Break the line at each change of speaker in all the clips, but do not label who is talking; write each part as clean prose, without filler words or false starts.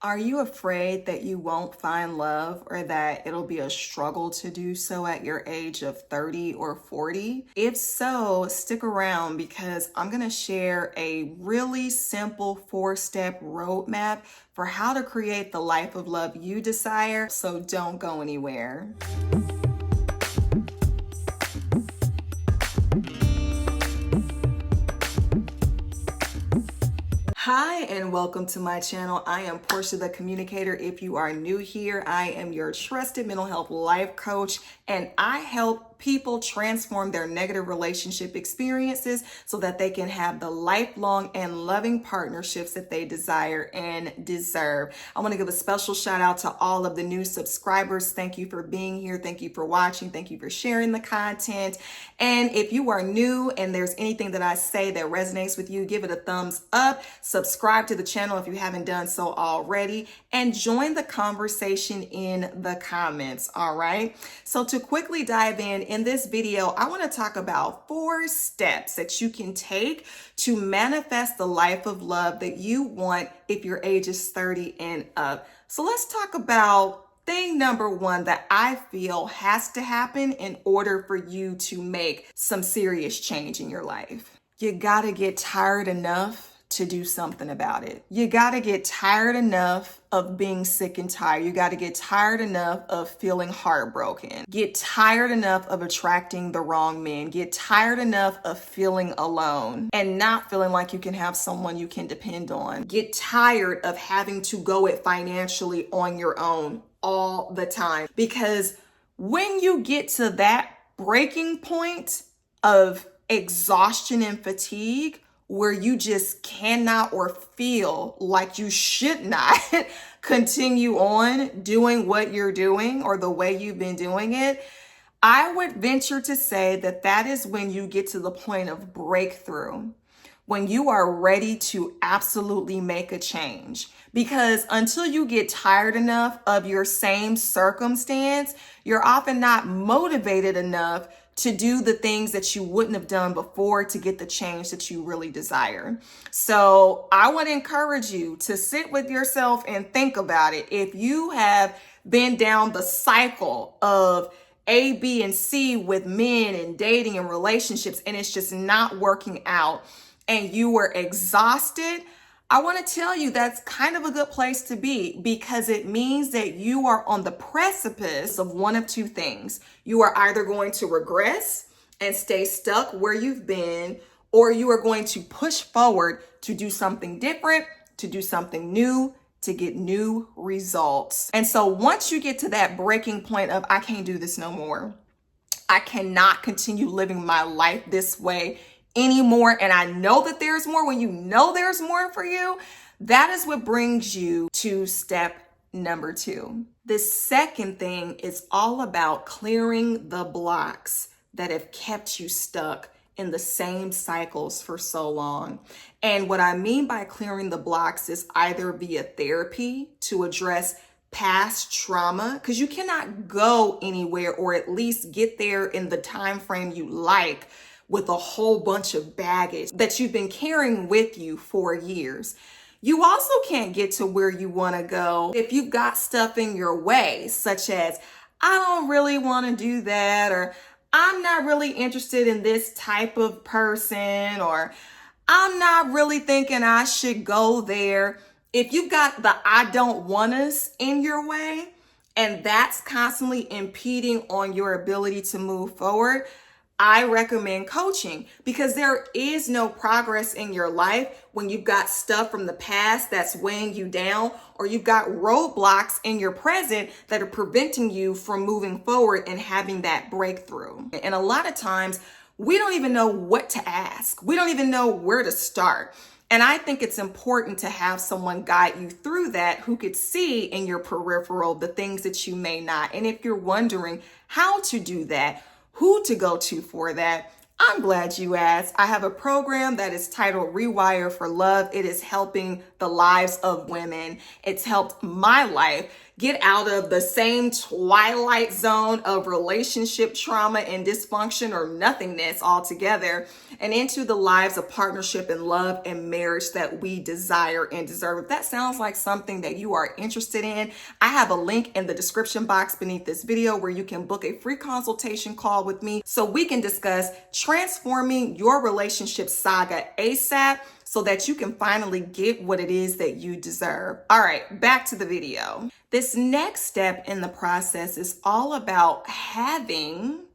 Are you afraid that you won't find love or that it'll be a struggle to do so at your age of 30 or 40? If so, stick around because I'm going to share a really simple 4-step roadmap for how to create the life of love you desire. So don't go anywhere. Hi, and welcome to my channel. I am Porsche the Communicator. If you are new here, I am your trusted mental health life coach, and I help people transform their negative relationship experiences so that they can have the lifelong and loving partnerships that they desire and deserve. I want to give a special shout out to all of the new subscribers. Thank you for being here. Thank you for watching. Thank you for sharing the content. And if you are new and there's anything that I say that resonates with you, give it a thumbs up. Subscribe to the channel if you haven't done so already, and join the conversation in the comments. All right. So to quickly dive in this video, I want to talk about 4 steps that you can take to manifest the life of love that you want if your age is 30 and up. So let's talk about thing number 1 that I feel has to happen in order for you to make some serious change in your life. You gotta get tired enough to do something about it. You got to get tired enough of being sick and tired. You got to get tired enough of feeling heartbroken. Get tired enough of attracting the wrong men. Get tired enough of feeling alone and not feeling like you can have someone you can depend on. Get tired of having to go it financially on your own all the time. Because when you get to that breaking point of exhaustion and fatigue, where you just cannot or feel like you should not continue on doing what you're doing or the way you've been doing it, I would venture to say that that is when you get to the point of breakthrough, when you are ready to absolutely make a change. Because until you get tired enough of your same circumstance, you're often not motivated enough to do the things that you wouldn't have done before to get the change that you really desire. So I would encourage you to sit with yourself and think about it. If you have been down the cycle of A, B, and C with men and dating and relationships, and it's just not working out, and you were exhausted, I want to tell you that's kind of a good place to be, because it means that you are on the precipice of one of 2 things. You are either going to regress and stay stuck where you've been, or you are going to push forward to do something different, to do something new, to get new results. And so once you get to that breaking point of, I can't do this no more, I cannot continue living my life this way anymore, and I know that there's more. When you know there's more for you, that is what brings you to step number 2. The second thing is all about clearing the blocks that have kept you stuck in the same cycles for so long. And what I mean by clearing the blocks is either via therapy to address past trauma, because you cannot go anywhere, or at least get there in the time frame you like, with a whole bunch of baggage that you've been carrying with you for years. You also can't get to where you want to go if you've got stuff in your way, such as, I don't really want to do that, or I'm not really interested in this type of person, or I'm not really thinking I should go there. If you've got the I don't want us in your way, and that's constantly impeding on your ability to move forward, I recommend coaching, because there is no progress in your life when you've got stuff from the past that's weighing you down, or you've got roadblocks in your present that are preventing you from moving forward and having that breakthrough. And a lot of times we don't even know what to ask. We don't even know where to start. And I think it's important to have someone guide you through that, who could see in your peripheral the things that you may not. And if you're wondering how to do that, who to go to for that, I'm glad you asked. I have a program that is titled Rewire for Love. It is helping the lives of women. It's helped my life get out of the same twilight zone of relationship trauma and dysfunction or nothingness altogether, and into the lives of partnership and love and marriage that we desire and deserve. If that sounds like something that you are interested in, I have a link in the description box beneath this video where you can book a free consultation call with me so we can discuss transforming your relationship saga ASAP so that you can finally get what it is that you deserve. All right, back to the video. This next step in the process is all about having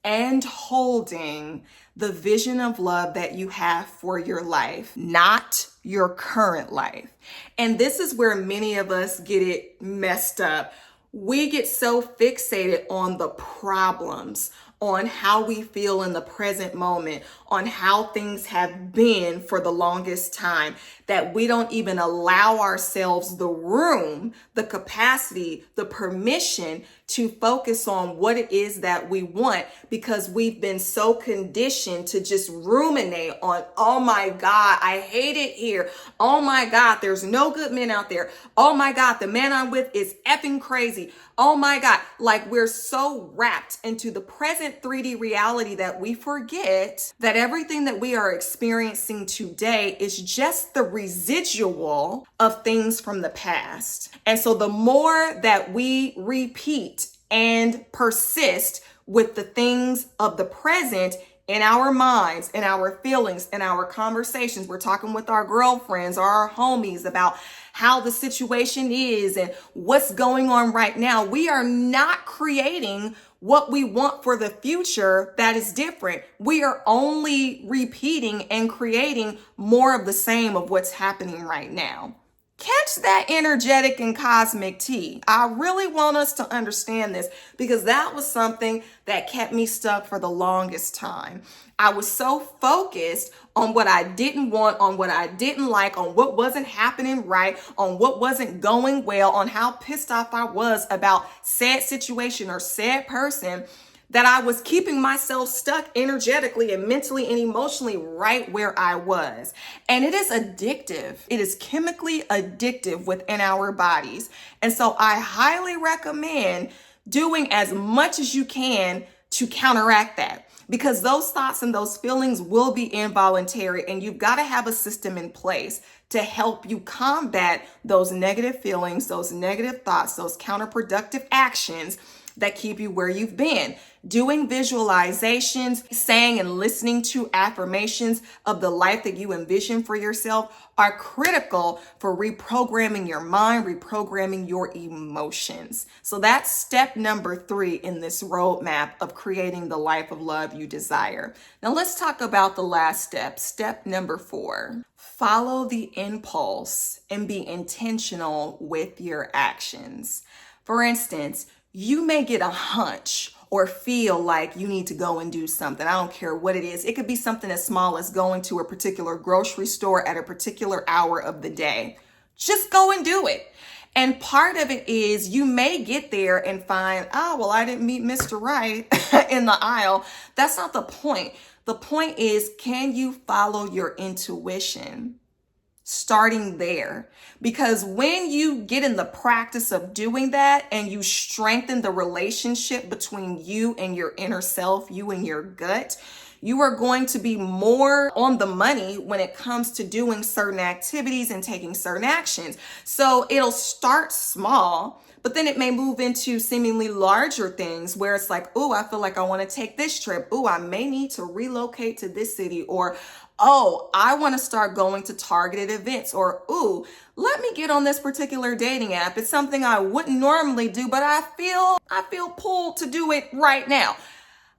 and holding the vision of love that you have for your life, not your current life. And this is where many of us get it messed up. We get so fixated on the problems, on how we feel in the present moment, on how things have been for the longest time, that we don't even allow ourselves the room, the capacity, the permission to focus on what it is that we want, because we've been so conditioned to just ruminate on, oh my God, I hate it here. Oh my God, there's no good men out there. Oh my God, the man I'm with is effing crazy. Oh my God, like we're so wrapped into the present 3D reality that we forget that everything that we are experiencing today is just the residual of things from the past. And so the more that we repeat and persist with the things of the present in our minds, in our feelings, in our conversations, we're talking with our girlfriends or our homies about how the situation is and what's going on right now, we are not creating what we want for the future that is different. We are only repeating and creating more of the same of what's happening right now. Catch that energetic and cosmic tea. I really want us to understand this because that was something that kept me stuck for the longest time. I was so focused on what I didn't want, on what I didn't like, on what wasn't happening right, on what wasn't going well, on how pissed off I was about said situation or said person, that I was keeping myself stuck energetically and mentally and emotionally right where I was. And it is addictive. It is chemically addictive within our bodies. And so I highly recommend doing as much as you can to counteract that, because those thoughts and those feelings will be involuntary, and you've got to have a system in place to help you combat those negative feelings, those negative thoughts, those counterproductive actions that keep you where you've been. Doing visualizations, saying and listening to affirmations of the life that you envision for yourself are critical for reprogramming your mind, reprogramming your emotions. So that's step number 3 in this roadmap of creating the life of love you desire. Now let's talk about the last step, step number 4. Follow the impulse and be intentional with your actions. For instance, you may get a hunch or feel like you need to go and do something. I don't care what it is. It could be something as small as going to a particular grocery store at a particular hour of the day. Just go and do it. And part of it is you may get there and find, oh, well, I didn't meet Mr. Right in the aisle. That's not the point. The point is, can you follow your intuition? Starting there, because when you get in the practice of doing that and you strengthen the relationship between you and your inner self, you and your gut, you are going to be more on the money when it comes to doing certain activities and taking certain actions. So it'll start small, but then it may move into seemingly larger things where it's like, oh, I feel like I want to take this trip. Oh, I may need to relocate to this city, or oh, I want to start going to targeted events, or, ooh, let me get on this particular dating app. It's something I wouldn't normally do, but I feel pulled to do it right now.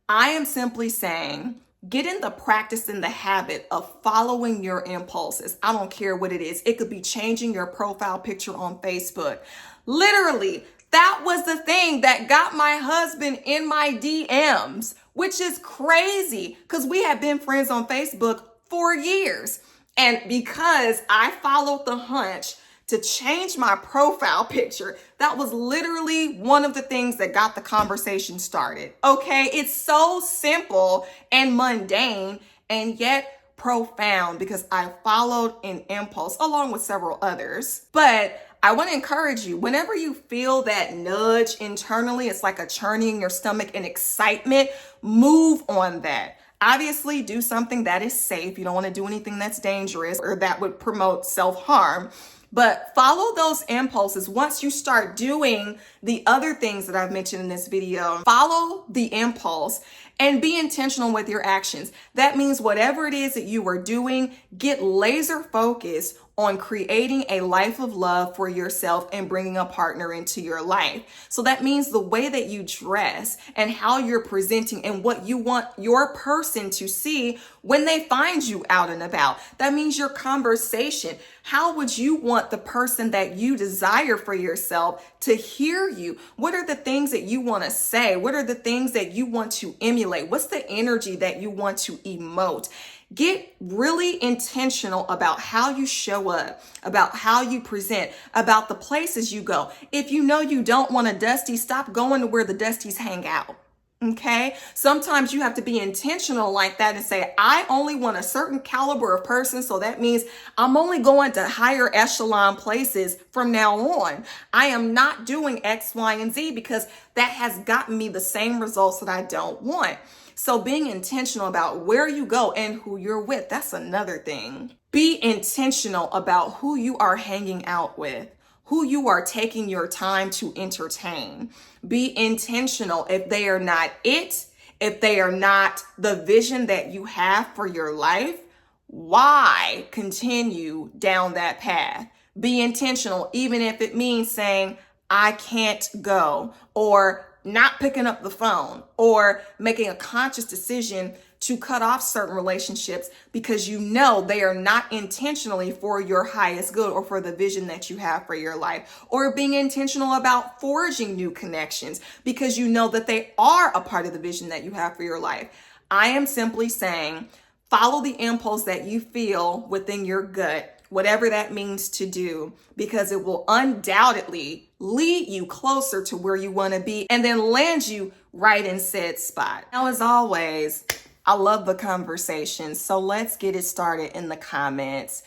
I am simply saying, get in the practice and the habit of following your impulses. I don't care what it is. It could be changing your profile picture on Facebook. Literally, that was the thing that got my husband in my DMs, which is crazy because we have been friends on Facebook for years. And because I followed the hunch to change my profile picture, that was literally one of the things that got the conversation started. Okay, it's so simple and mundane and yet profound because I followed an impulse along with several others. But I want to encourage you, whenever you feel that nudge internally, it's like a churning in your stomach and excitement, move on that. Obviously, do something that is safe. You don't want to do anything that's dangerous or that would promote self-harm. But follow those impulses. Once you start doing the other things that I've mentioned in this video, follow the impulse and be intentional with your actions. That means whatever it is that you are doing, get laser focused on creating a life of love for yourself and bringing a partner into your life. So that means the way that you dress and how you're presenting and what you want your person to see when they find you out and about. That means your conversation. How would you want the person that you desire for yourself to hear you? What are the things that you want to say? What are the things that you want to emulate? What's the energy that you want to emote? Get really intentional about how you show up, about how you present, about the places you go. If you know you don't want a dusty, stop going to where the dusties hang out. Okay. Sometimes you have to be intentional like that and say, I only want a certain caliber of person. So that means I'm only going to higher echelon places from now on. I am not doing X, Y, and Z because that has gotten me the same results that I don't want. So being intentional about where you go and who you're with, that's another thing. Be intentional about who you are hanging out with, who you are taking your time to entertain. Be intentional if they are not it, if they are not the vision that you have for your life. Why continue down that path? Be intentional, even if it means saying, I can't go, or not picking up the phone, or making a conscious decision to cut off certain relationships because you know they are not intentionally for your highest good or for the vision that you have for your life, or being intentional about forging new connections because you know that they are a part of the vision that you have for your life. I am simply saying, follow the impulse that you feel within your gut, whatever that means to do, because it will undoubtedly lead you closer to where you want to be and then land you right in said spot. Now, as always, I love the conversation. So let's get it started in the comments.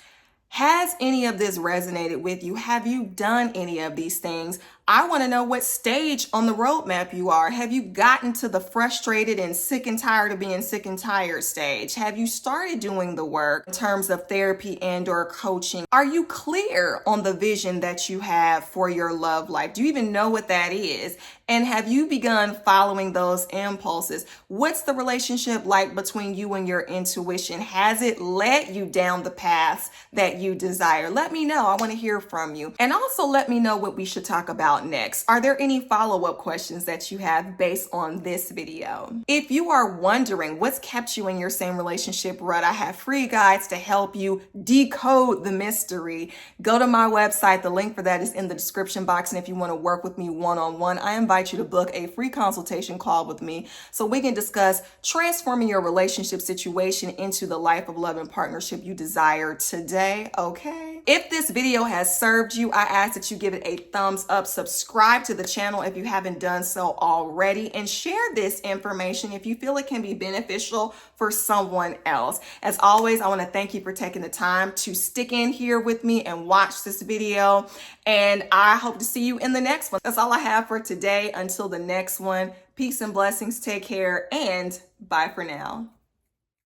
Has any of this resonated with you? Have you done any of these things? I want to know what stage on the roadmap you are. Have you gotten to the frustrated and sick and tired of being sick and tired stage? Have you started doing the work in terms of therapy and or coaching? Are you clear on the vision that you have for your love life? Do you even know what that is? And have you begun following those impulses? What's the relationship like between you and your intuition? Has it led you down the paths that you desire? Let me know. I want to hear from you. And also let me know what we should talk about next. Are there any follow-up questions that you have based on this video? If you are wondering what's kept you in your same relationship rut, I have free guides to help you decode the mystery. Go to my website. The link for that is in the description box. And if you want to work with me one-on-one, I invite you to book a free consultation call with me so we can discuss transforming your relationship situation into the life of love and partnership you desire today. Okay. If this video has served you, I ask that you give it a thumbs up, subscribe to the channel if you haven't done so already, and share this information if you feel it can be beneficial for someone else. As always, I want to thank you for taking the time to stick in here with me and watch this video. And I hope to see you in the next one. That's all I have for today. Until the next one, peace and blessings. Take care and bye for now.